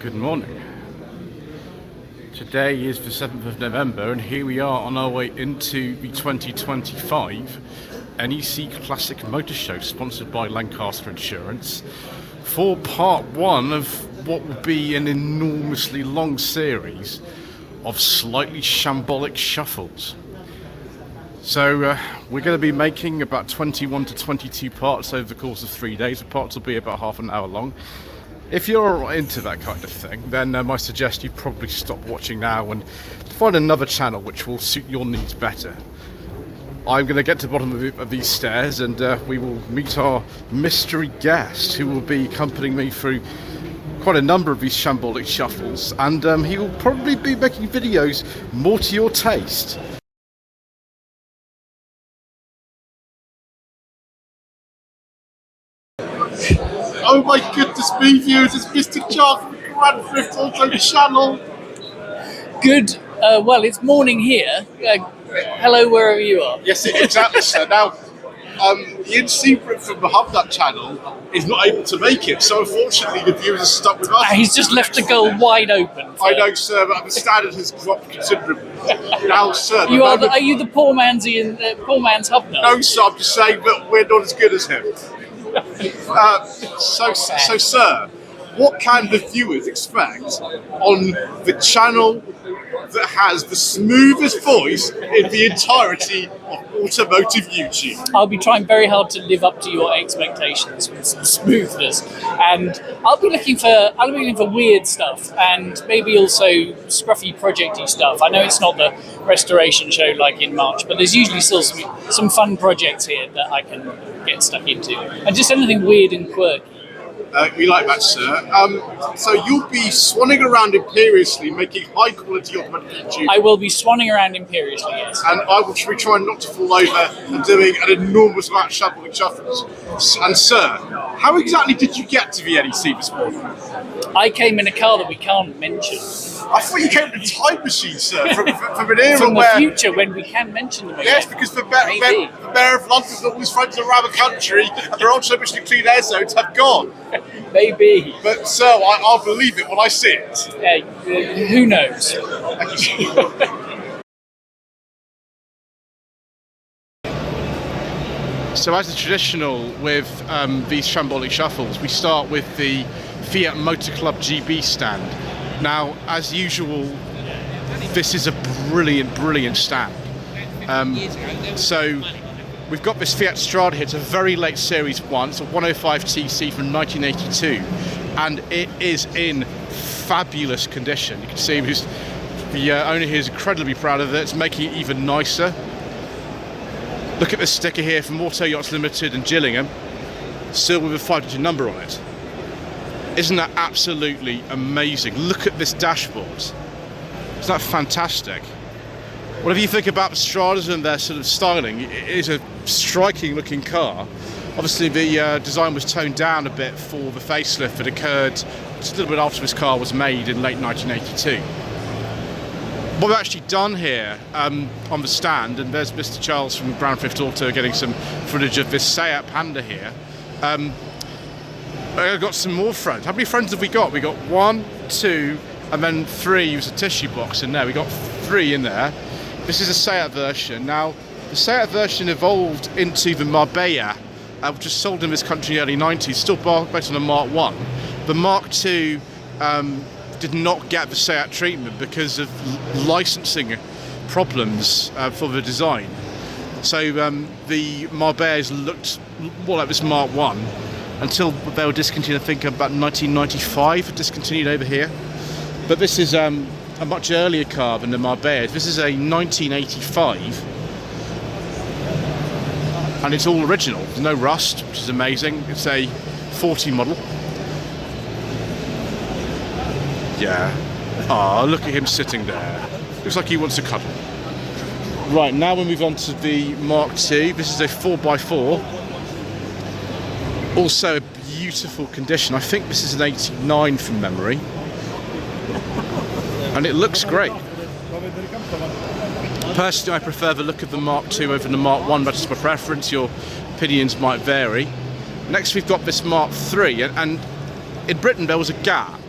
Good morning. Today is the 7th of November and here we are on our way into the 2025 NEC Classic Motor Show sponsored by Lancaster Insurance for part one of what will be an enormously long series of slightly shambolic shuffles. So we're going to be making about 21 to 22 parts over the course of 3 days. The parts will be about half an hour long. If you're into that kind of thing, then I suggest you probably stop watching now and find another channel which will suit your needs better. I'm going to get to the bottom of these stairs and we will meet our mystery guest who will be accompanying me through quite a number of these shambolic shuffles, and he will probably be making videos more to your taste. Oh my goodness me, viewers, it's Mr. John from Grand Thrift Auto channel. Good, well, it's morning here. Hello, wherever you are. Yes, exactly, sir. Now, the in-secret from the Hubnut channel is not able to make it, so unfortunately the viewers are stuck with us. He's just left the goal wide open. I know, sir, but the standard has dropped considerably. Now, sir, Are you the poor man's Hubnut? No, sir, I'm just saying that we're not as good as him. So, sir, what can the viewers expect on the channel that has the smoothest voice in the entirety of automotive YouTube? I'll be trying very hard to live up to your expectations with some smoothness, and I'll be looking for weird stuff and maybe also scruffy projecty stuff. I know it's not the restoration show like in March, but there's usually still some fun projects here that I can get stuck into, and just anything weird and quirky. We like that, sir. So you'll be swanning around imperiously, making high-quality automatic YouTube. I will be swanning around imperiously, yes. And I will be trying not to fall over and doing an enormous amount of shambolic shuffles. And sir, how exactly did you get to the NEC this morning? I came in a car that we can't mention. I thought you came in a time machine, sir, from an era from the where... future when we can mention them again. Yes, because the Mayor of London and all his friends around the country and their old so clean air zones have gone. Maybe. But sir, I'll believe it when I see it. Who knows? So as is traditional with these shambolic shuffles, we start with the Fiat Motor Club GB stand. Now, as usual, this is a brilliant stand. So we've got this Fiat Strada here. It's a very late Series 1. It's a 105 TC from 1982, and it is in fabulous condition. You can see the owner here is incredibly proud of it. It's making it even nicer. Look at the sticker here from Auto Yachts Limited and Gillingham, still with a 5-digit number on it. Isn't that absolutely amazing? Look at this dashboard. Isn't that fantastic? Whatever you think about the Stradas and their sort of styling, it is a striking looking car. Obviously the design was toned down a bit for the facelift that occurred just a little bit after this car was made in late 1982. What we've actually done here on the stand, and there's Mr. Charles from Grand Thrift Auto getting some footage of this Seat Panda here. I've got some more friends. How many friends have we got? We got 1, 2, and then 3. Use a tissue box in there. We got 3 in there. This is a Seat version. Now, the Seat version evolved into the Marbella, which was sold in this country in the early 90s, still based on the Mark 1. The Mark 2 did not get the Seat treatment because of licensing problems for the design. So the Marbellas looked more like this Mark 1 until they were discontinued, I think about 1995, discontinued over here. But this is a much earlier car than the Marbella. This is a 1985, and it's all original. There's no rust, which is amazing. It's a 40 model. Yeah. Ah, look at him sitting there. Looks like he wants to cuddle. Right, now we move on to the Mark II. This is a 4x4. Also a beautiful condition. I think this is an 89 from memory. And it looks great. Personally, I prefer the look of the Mark II over the Mark I, but it's my preference. Your opinions might vary. Next, we've got this Mark III, and in Britain there was a gap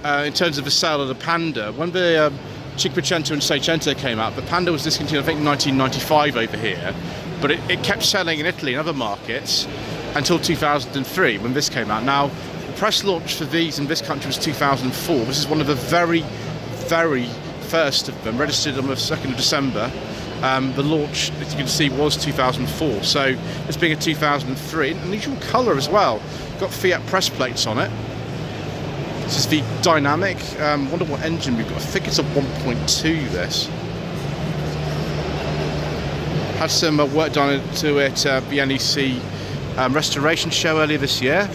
in terms of the sale of the Panda. When the Cinquecento and Seicento came out, the Panda was discontinued, I think, in 1995 over here, but it kept selling in Italy and other markets until 2003 when this came out. Now, the press launch for these in this country was 2004. This is one of the very, very first of them, registered on the 2nd of December. The launch, as you can see, was 2004. So this being a 2003, an unusual colour as well. Got Fiat press plates on it. This is the dynamic. Wonder what engine we've got. I think it's a 1.2. This had some work done to it at the NEC restoration show earlier this year.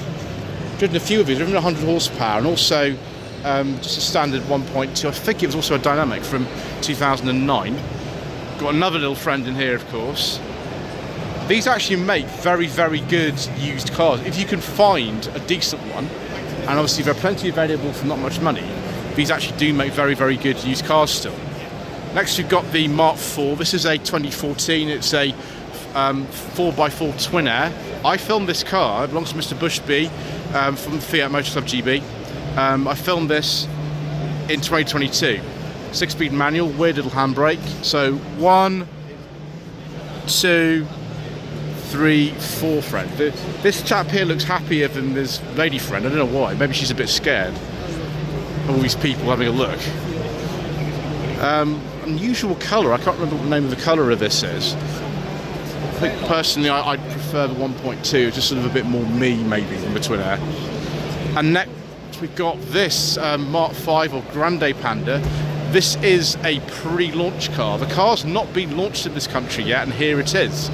Driven a few of these, driven 100 horsepower, and also just a standard 1.2. I think it was also a dynamic from 2009. Got another little friend in here, of course. These actually make very, very good used cars. If you can find a decent one, and obviously there are plenty available for not much money, these actually do make very, very good used cars still. Next we've got the Mark IV. This is a 2014. It's a 4x4 twin air. I filmed this car. It belongs to Mr. Bushby from Fiat Motor Club GB. I filmed this in 2022. 6-speed manual, weird little handbrake. So 1, 2, 3, 4 friend. This chap here looks happier than this lady friend. I don't know why. Maybe she's a bit scared of all these people having a look. Unusual colour. I can't remember what the name of the colour of this is. I think personally I'd prefer the 1.2. Just sort of a bit more me maybe than the twin air. And next we've got this Mark V or Grande Panda. This is a pre-launch car. The car's not been launched in this country yet, and here it is.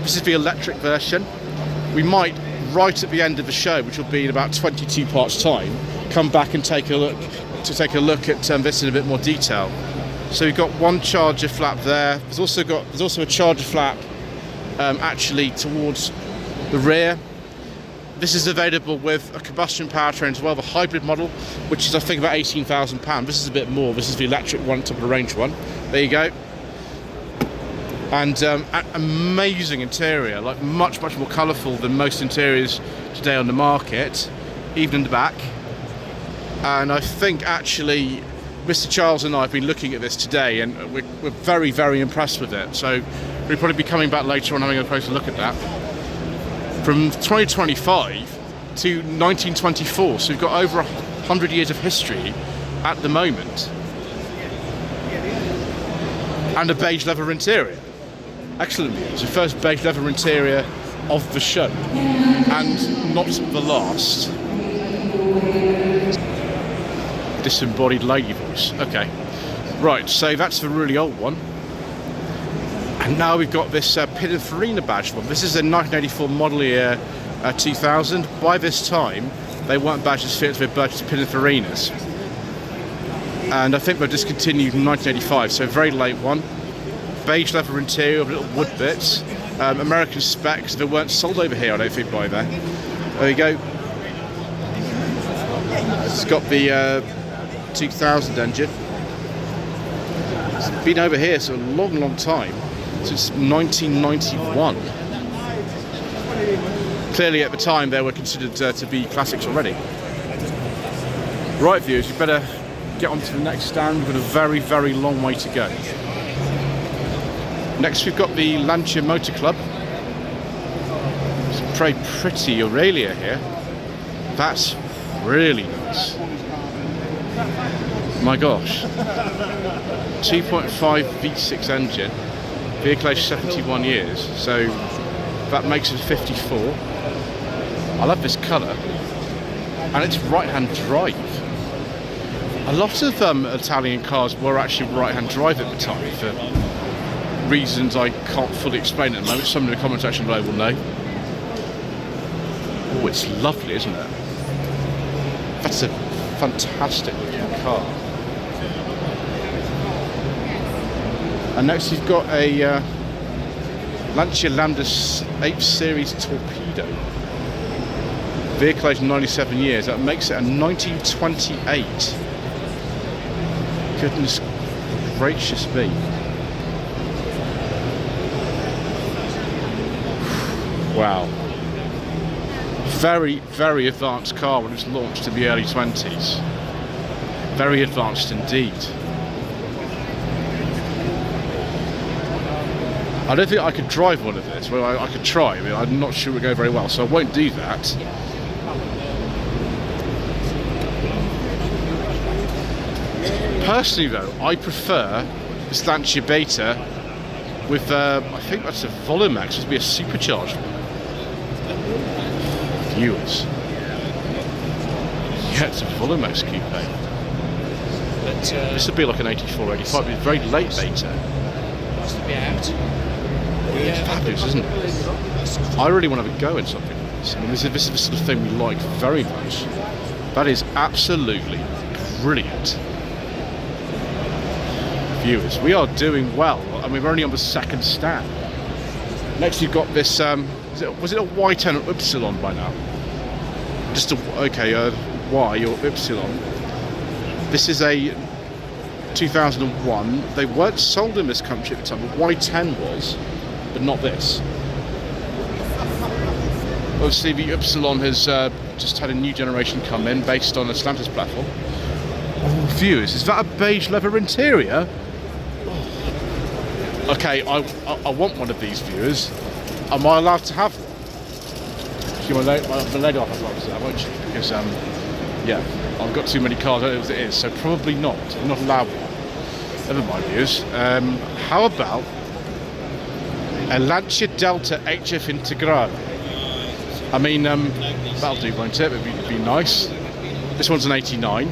This is the electric version. We might, right at the end of the show, which will be in about 22 parts time, come back and take a look at this in a bit more detail. So we've got one charger flap there. There's also a charger flap actually towards the rear. This is available with a combustion powertrain as well, the hybrid model, which is I think about £18,000. This is a bit more. This is the electric one, top of the range one. There you go. And amazing interior, like much more colourful than most interiors today on the market, even in the back. And I think actually Mr. Charles and I have been looking at this today, and we're very, very impressed with it. So we'll probably be coming back later on having a closer look at that. From 2025 to 1924, so we've got over 100 years of history at the moment. And a beige leather interior. Excellent news. The first beige leather interior of the show. And not the last. Disembodied lady voice. Okay. Right, so that's the really old one. And now we've got this Pininfarina badge one. This is a 1984 model year 2000. By this time, they weren't badged as Fiat, they were badged as Pininfarinas. And I think they're discontinued in 1985, so a very late one. Beige leather interior with little wood bits. American specs that weren't sold over here, I don't think, by then. There you go. It's got the 2000 engine. It's been over here for a long time. Since 1991. Clearly at the time they were considered to be classics already. Right viewers, you better get on to the next stand. We've got a very, very long way to go. Next we've got the Lancia Motor Club. It's a very pretty Aurelia here. That's really nice. My gosh. 2.5 V6 engine. Vehicle age 71 years, so that makes it 54. I love this colour, and it's right-hand drive. A lot of Italian cars were actually right-hand drive at the time for reasons I can't fully explain at the moment. Some in the comment section below will know. Oh, it's lovely, isn't it? That's a fantastic looking car. And next you've got a Lancia Lambda 8 Series Torpedo. Vehicle age 97 years. That makes it a 1928. Goodness gracious me. Wow. Very, very advanced car when it's launched in the early 20s. Very advanced indeed. I don't think I could drive one of this. Well, I could try. I mean, I'm not sure it would go very well, so I won't do that. Personally, though, I prefer this Lancia Beta with, I think that's a Volumax. This would be a supercharged one. Viewers. Yeah, it's a Volumax coupe. But, this would be like an 84, 85. It'd be a very late Beta. must be out. It's fabulous, isn't it? I really want to have a go in something like this. I mean, this is the sort of thing we like very much. That is absolutely brilliant. Viewers, we are doing well. I mean, we're only on the second stand. Next, you've got this. Was it a Y10 or Ypsilon by now? Just a Y or Ypsilon. This is a 2001. They weren't sold in this country at the time. The Y10 was, but not this. Obviously, the Ypsilon has just had a new generation come in based on a Stellantis platform. Oh, viewers, is that a beige leather interior? Okay, I want one of these, viewers. Am I allowed to have one? The lady off as well, won't you? Because yeah, I've got too many cars as it is, so probably not. I'm not allowed one. Never mind, viewers. How about a Lancia Delta HF Integrale? I mean, that'll do, won't it? It'd be nice. This one's an 89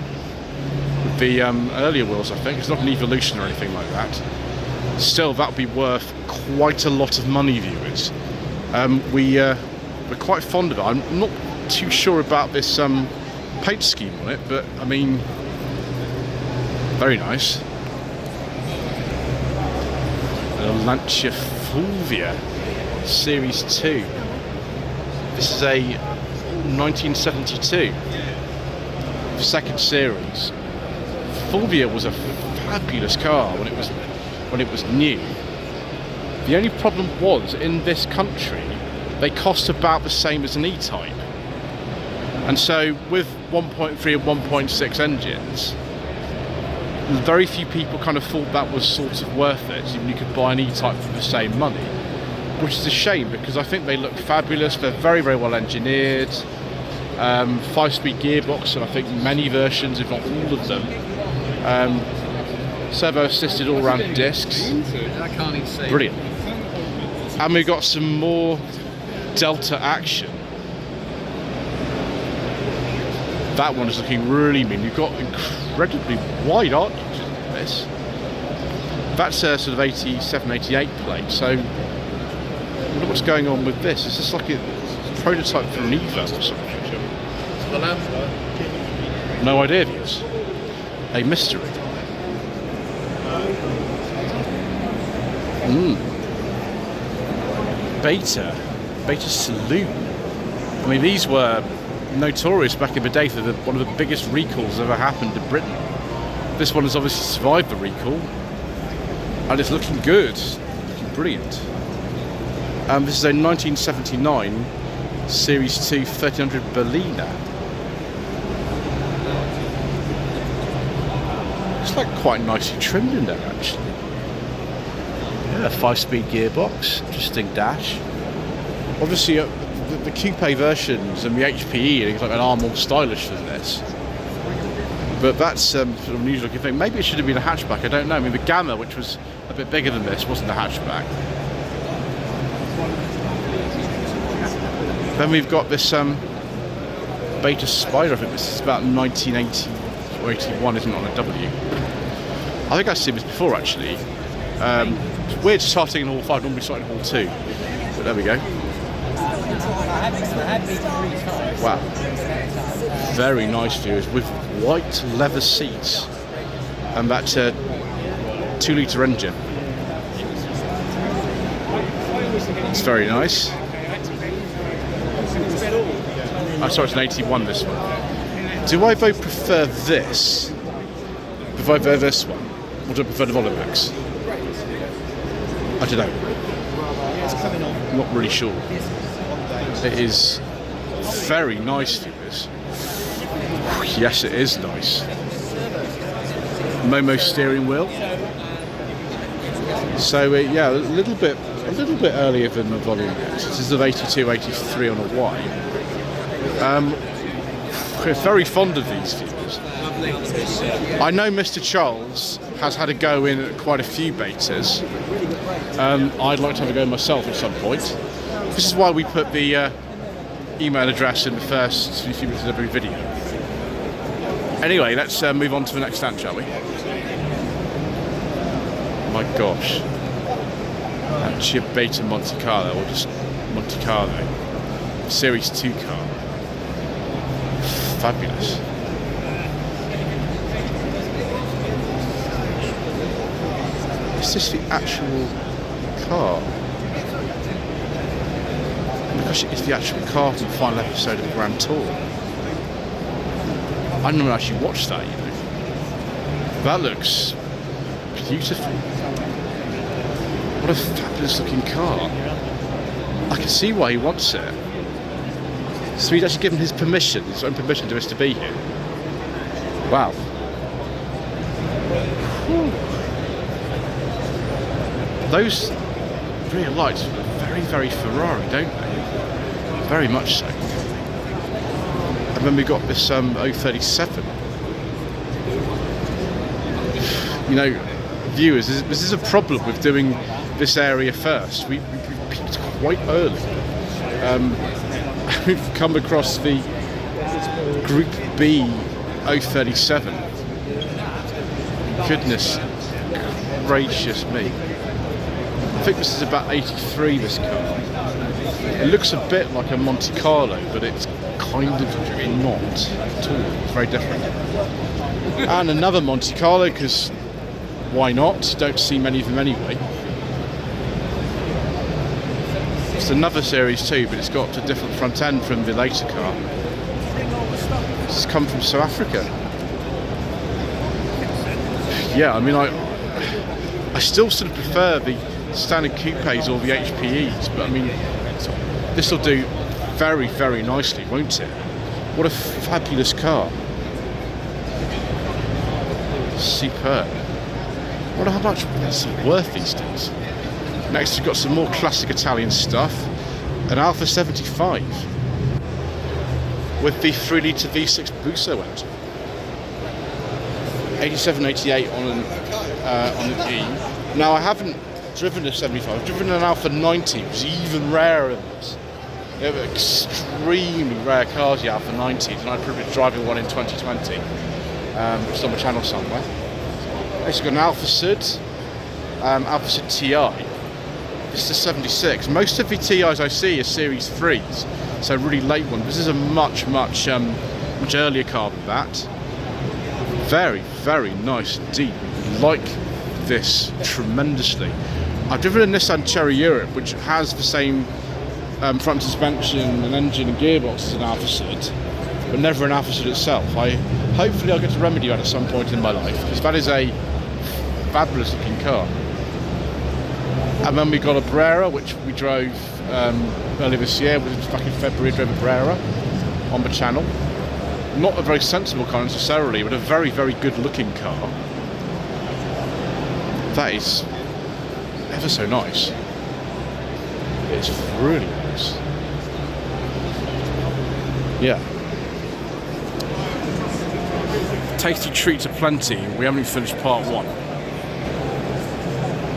with the earlier wheels, I think. It's not an Evolution or anything like that. Still, that'll be worth quite a lot of money, viewers. We're quite fond of it. I'm not too sure about this paint scheme on it, but I mean, very nice. A Lancia Fulvia Series 2. This is a 1972 second series. Fulvia was a fabulous car when it was new. The only problem was, in this country, they cost about the same as an E-Type. And so with 1.3 and 1.6 engines, very few people kind of thought that was sort of worth it. Even you could buy an E-Type for the same money, which is a shame because I think they look fabulous. They're very, very well engineered. 5-speed gearbox, and I think many versions, if not all of them. Servo assisted all round discs. Brilliant. And we've got some more Delta action. That one is looking really mean. You've got incredibly wide arches in this. That's a sort of 87, 88 plate. So, I wonder what's going on with this. Is this like a prototype for an Evo or something? No idea, viewers. A mystery. Beta Saloon. I mean, these were notorious back in the day for one of the biggest recalls ever happened in Britain. This one has obviously survived the recall, and it's looking good, looking brilliant. This is a 1979 Series 2 1300 Berliner. It's like quite nicely trimmed in there, actually. Yeah, 5-speed gearbox, interesting dash. Obviously, the coupe versions and the HPE things like that are more stylish than this. But that's sort of an unusual looking thing. Maybe it should have been a hatchback, I don't know. I mean, the Gamma, which was a bit bigger than this, wasn't a hatchback. Then we've got this Beta Spider. I think this is about 1980 or 81, isn't it, on a W? I think I've seen this before, actually. It's weird starting in Hall 5, normally starting in Hall 2. But there we go. Wow. Very nice, viewers, with white leather seats. And that's a 2-litre engine. It's very nice. I'm sorry, it's an 81, this one. Do I though prefer this? If I prefer this one, or do I prefer the Volumax? I don't know. I'm not really sure. It is very nice, viewers. Yes, it is nice. Momo steering wheel. So yeah, a little bit earlier than the Volume X. This is of 82, 83 on a Y. We're very fond of these views. I know Mr. Charles has had a go in at quite a few betas. I'd like to have a go myself at some point. This is why we put the email address in the first few minutes of every video. Anyway, let's move on to the next stand, shall we? My gosh. Actually a beta Monte Carlo, or just Monte Carlo. Series 2 car. Fabulous. Is this the actual car? Oh my gosh, it's the actual car from the final episode of the Grand Tour. I never actually watched that, you know. That looks beautiful. What a fabulous looking car. I can see why he wants it. So he's actually given his permission, his own permission to us to be here. Wow. Whew. Those rear lights look very, very Ferrari, don't they? Very much so. And then we got this 037. You know, viewers, this is a problem with doing this area first. We peaked quite early. We've come across the Group B 037. Goodness gracious me. I think this is about 83, this car. It looks a bit like a Monte Carlo, but it's kind of not at all. It's very different. And another Monte Carlo, because why not? Don't see many of them anyway. It's another Series 2, but it's got a different front end from the later car. This has come from South Africa. Yeah, I mean, I still sort of prefer the standard coupes or the HPEs, but I mean, this will do very, very nicely, won't it? What a fabulous car. Superb. I wonder how much that's worth these days. Next we've got some more classic Italian stuff. An Alfa 75 with the 3-litre V6 Busso engine. 87, 88 on an E. Now I haven't driven a 75, I've driven an Alfa 90, which is even rarer than this. They're extremely rare cars, the Alfa 90s, and I had the privilege of driving one in 2020, which is on the channel somewhere. Next we've got an Alfa Sud, Alfa Sud TI. This is a 76. Most of the TIs I see are Series 3s, so really late one. This is a much earlier car than that. Very, very nice indeed. Like this tremendously. I've driven a Nissan Cherry Europe, which has the same front suspension and engine and gearbox as an Alfa Sud, but never an Alfa Sud itself. Hopefully I'll get to remedy that at some point in my life, because that is a fabulous looking car. And then we got a Brera, which we drove earlier this year. Back in February, I drove a Brera on the channel. Not a very sensible car necessarily, but a very, very good looking car. That is ever so nice. It's really nice. Yeah. Tasty treats aplenty. We haven't even finished part 1.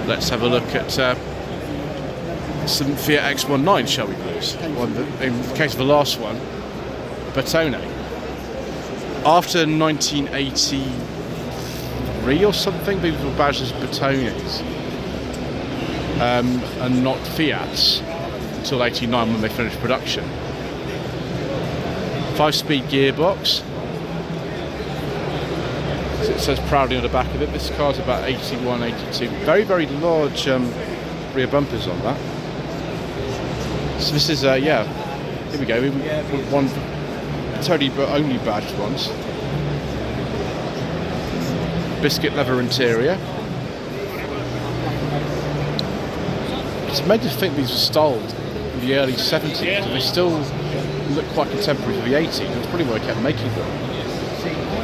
Let's have a look at some Fiat X19, shall we please? In the case of the last one, Bertone. After 1983 or something, people were badged as Bertones, and not Fiats until 89 when they finished production. 5-speed gearbox. As it says proudly on the back of it, this car's about 81, 82. Very, very large rear bumpers on that. So this is, yeah, here we go. We one totally but only badged ones. Biscuit leather interior. It's made to think these were styled in the early 70s, and they still look quite contemporary for the 80s. That's probably why I kept making them.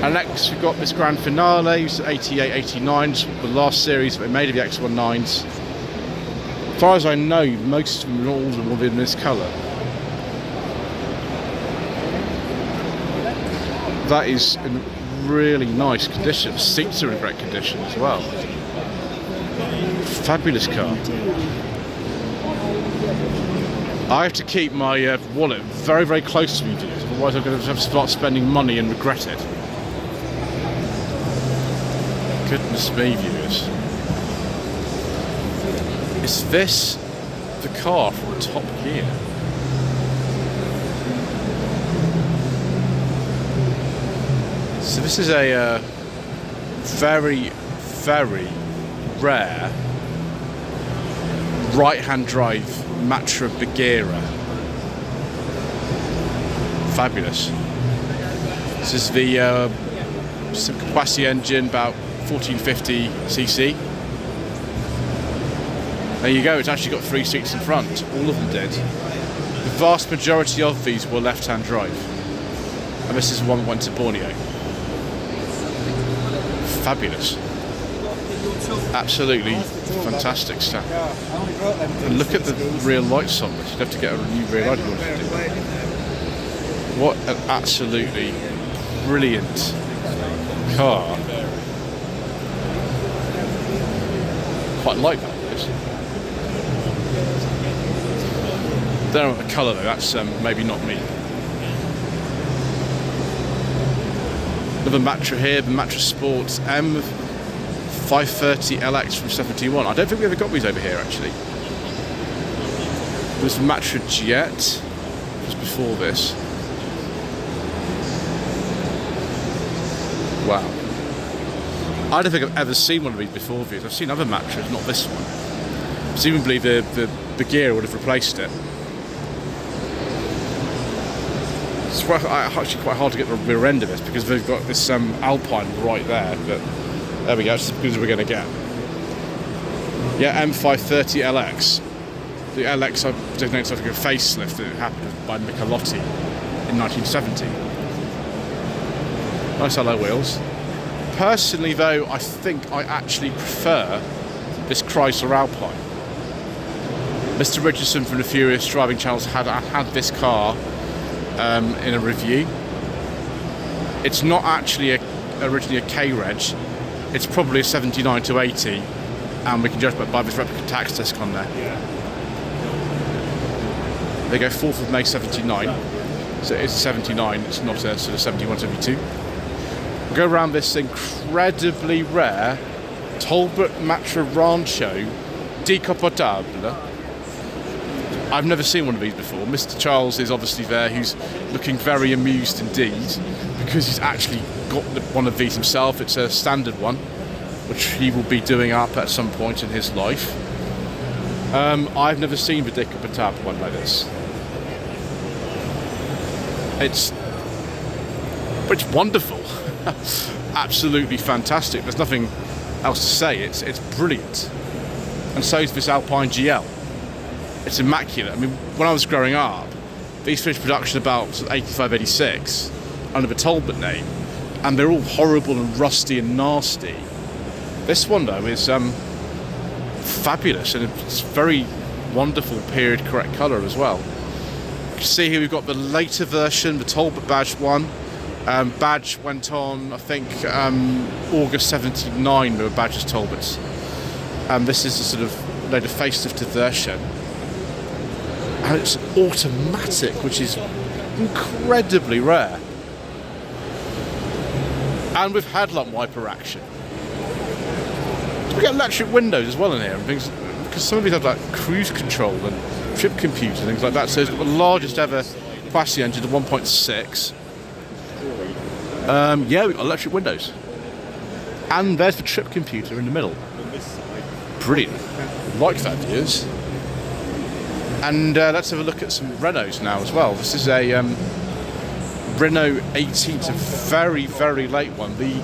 And next we've got this grand finale, 88, 89, the last series that they made of the X19s. As far as I know, most of them, all of them will be in this colour. That is in really nice condition. The seats are in great condition as well. Fabulous car. I have to keep my wallet very, very close to me, viewers, otherwise I'm going to have to start spending money and regret it. Goodness me, viewers. Is this the car from Top Gear? So this is a very, very rare right-hand drive Matra Bagheera. Fabulous. This is the capacity engine, about 1450cc. There you go, it's actually got 3 seats in front. All of them did. The vast majority of these were left-hand drive. And this is the one that went to Borneo. Fabulous. Absolutely fantastic stuff. And look at the rear lights on this. You'd have to get a new rear light if you wanted to do that. What an absolutely brilliant car. Quite like that. Don't know what the colour though, that's maybe not me. Another Matra here, the Matra Sports M530LX from 71. I don't think we ever got these over here actually. There's the Matra Jet, just before this. Wow. I don't think I've ever seen one of these before. I've seen other Matras, not this one. Presumably the Bagheera would have replaced it. It's actually quite hard to get the rear end of this because they've got this Alpine right there, but there we go, it's as good as we're going to get. Yeah, M530LX. The LX, I don't think it's like a facelift that happened by Michelotti in 1970. Nice alloy wheels. Personally though, I think I actually prefer this Chrysler Alpine. Mr. Richardson from the Furious Driving Channels had this car in a review. It's not actually originally a K-Reg, it's probably a 79 to 80, and we can judge by this replica tax disc on there. They go 4th of May 79, so it's 79, it's not a sort of 71, 72. We'll go around this incredibly rare Talbot Matra Rancho Decapotable. I've never seen one of these before. Mr. Charles is obviously there, who's looking very amused indeed, because he's actually got one of these himself. It's a standard one, which he will be doing up at some point in his life. I've never seen the Decapotable one like this. It's wonderful. Absolutely fantastic. There's nothing else to say. It's brilliant. And so is this Alpine GL. It's immaculate. I mean, when I was growing up, these finished production about sort of 85, 86 under the Talbot name, and they're all horrible and rusty and nasty. This one though is fabulous, and it's very wonderful period correct colour as well. You can see here we've got the later version, the Talbot badge one. Badge went on, I think, August 79, there were badges Talbots. This is the sort of later facelifted version. And it's automatic, which is incredibly rare. And with headlamp wiper action. We get electric windows as well in here, and things, because some of these have like cruise control and trip computer and things like that. So it's got the largest ever capacity engine, the 1.6. Yeah, we've got electric windows. And there's the trip computer in the middle. Brilliant. Like that, viewers. And let's have a look at some Renaults now as well. This is a Renault 18. It's a very, very late one. The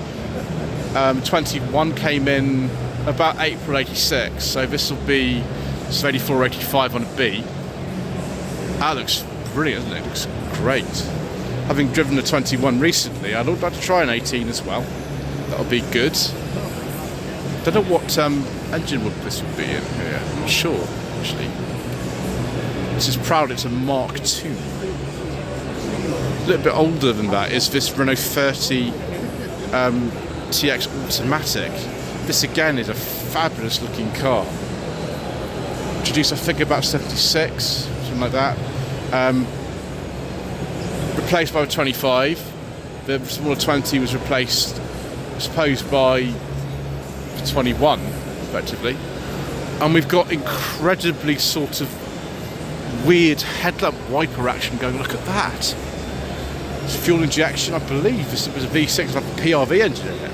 21 came in about April 86, so this will be 84 or 85 on a B. That looks brilliant, doesn't it? It looks great. having driven a 21 recently, I'd like to try an 18 as well. That'll be good. Don't know what engine this would be in here. I'm not sure, actually. It's just proud it's a Mark II. A little bit older than that is this Renault 30 TX Automatic. This again is a fabulous looking car. Introduced I think about 76, something like that. Replaced by a 25. The smaller 20 was replaced, I suppose, by the 21, effectively. And we've got incredibly sort of weird headlamp wiper action going. Look at that. It's fuel injection, I believe. This was a V6 with a PRV engine in it.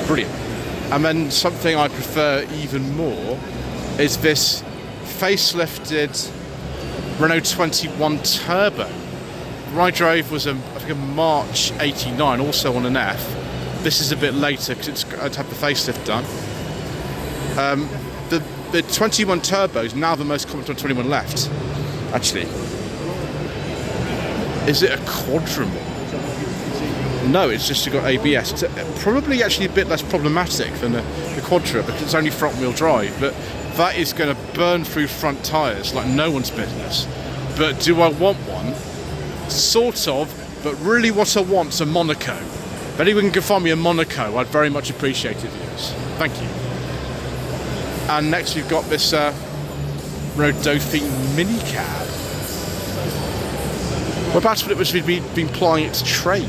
Brilliant. And then something I prefer even more is this facelifted Renault 21 Turbo. The one I drove was I think a March 89, also on an F. This is a bit later because I'd had the facelift done. The 21 Turbo is now the most common 21 left, actually. Is it a quadrimal? No, it's just got ABS. It's probably actually a bit less problematic than the Quadra because it's only front-wheel drive, but that is going to burn through front tyres like no one's business. But do I want one? Sort of, but really what I want is a Monaco. If anyone can find me a Monaco, I'd very much appreciate it, yes. Thank you. And next we've got this Renault Dauphine mini cab. Whereabouts would it was we'd been plying its trade?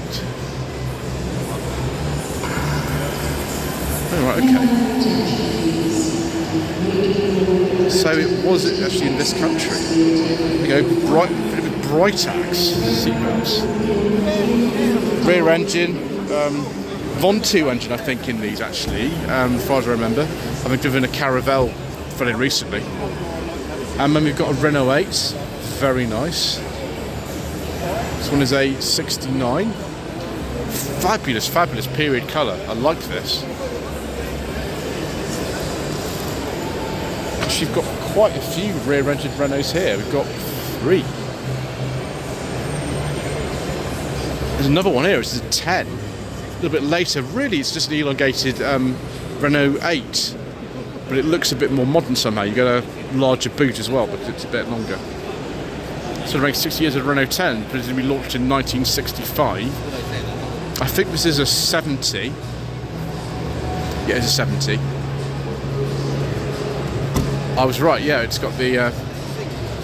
Oh, right, okay. So it was actually in this country. You know, Britax seatbelts. Rear engine, Vontu engine, I think, in these actually, as far as I remember. I've been driven a Caravelle fairly recently. And then we've got a Renault 8, very nice. This one is a 69. Fabulous, fabulous period colour. I like this. Actually, we've got quite a few rear-engine Renaults here. We've got 3. There's another one here. It's a 10. A little bit later. Really, it's just an elongated Renault 8. But it looks a bit more modern somehow. You got a larger boot as well, but it's a bit longer. So it makes 60 years of Renault 10, but it's going to be launched in 1965. I think this is a 70. Yeah, it's a 70. I was right, yeah, it's got the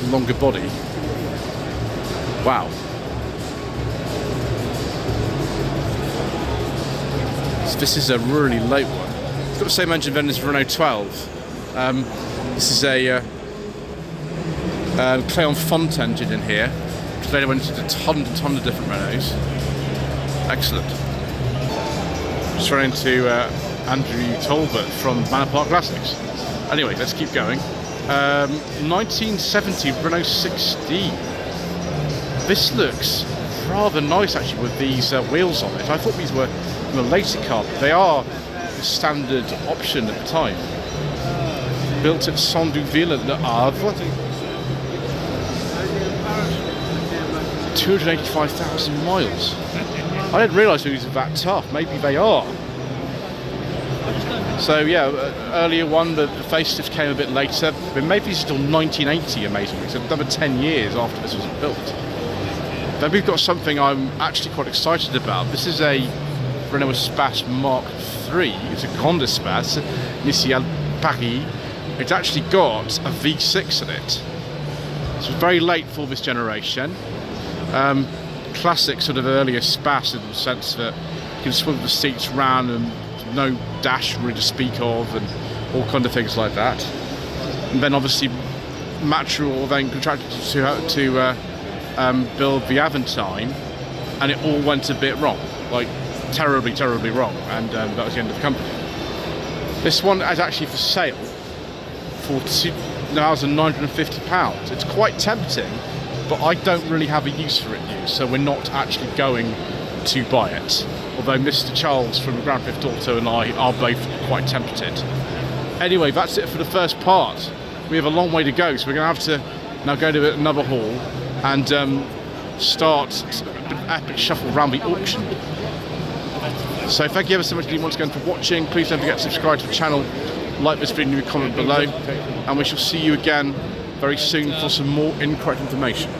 longer body. Wow. So this is a really late one. It's got the same engine then as Renault 12. This is a Cléon Font engine in here, which later went into a ton of different Renaults. Excellent. Just ran into Andrew Talbot from Manor Park Classics. Anyway, let's keep going. 1970 Renault 16. This looks rather nice actually with these wheels on it. I thought these were in a later car, but they are the standard option at the time. Built at Sandouville at Le Havre. 285,000 miles. I didn't realise these were that tough. Maybe they are. So yeah, earlier one, the facelift came a bit later, but maybe it's still 1980, amazingly, so another 10 years after this was built. Then we've got something I'm actually quite excited about. This is a Renault Espace Mark III. It's a Grand Espace, NEC Paris. It's actually got a V6 in it. So it's very late for this generation. Classic sort of earlier Espace in the sense that you can swing the seats round and no dash really to speak of and all kind of things like that. And then obviously Matruel then contracted to build the Aventine, and it all went a bit wrong, like terribly wrong, and that was the end of the company. This one is actually for sale for £2,950. It's quite tempting, but I don't really have a use for it yet, so we're not actually going to buy it. Although Mr. Charles from Grand Theft Auto and I are both quite tempted. Anyway, that's it for the first part. We have a long way to go, so we're going to have to now go to another hall and start a bit of epic shuffle around the auction. So thank you ever so much once again for watching. Please don't forget to subscribe to the channel, like this video and leave a comment below, and we shall see you again very soon for some more incorrect information.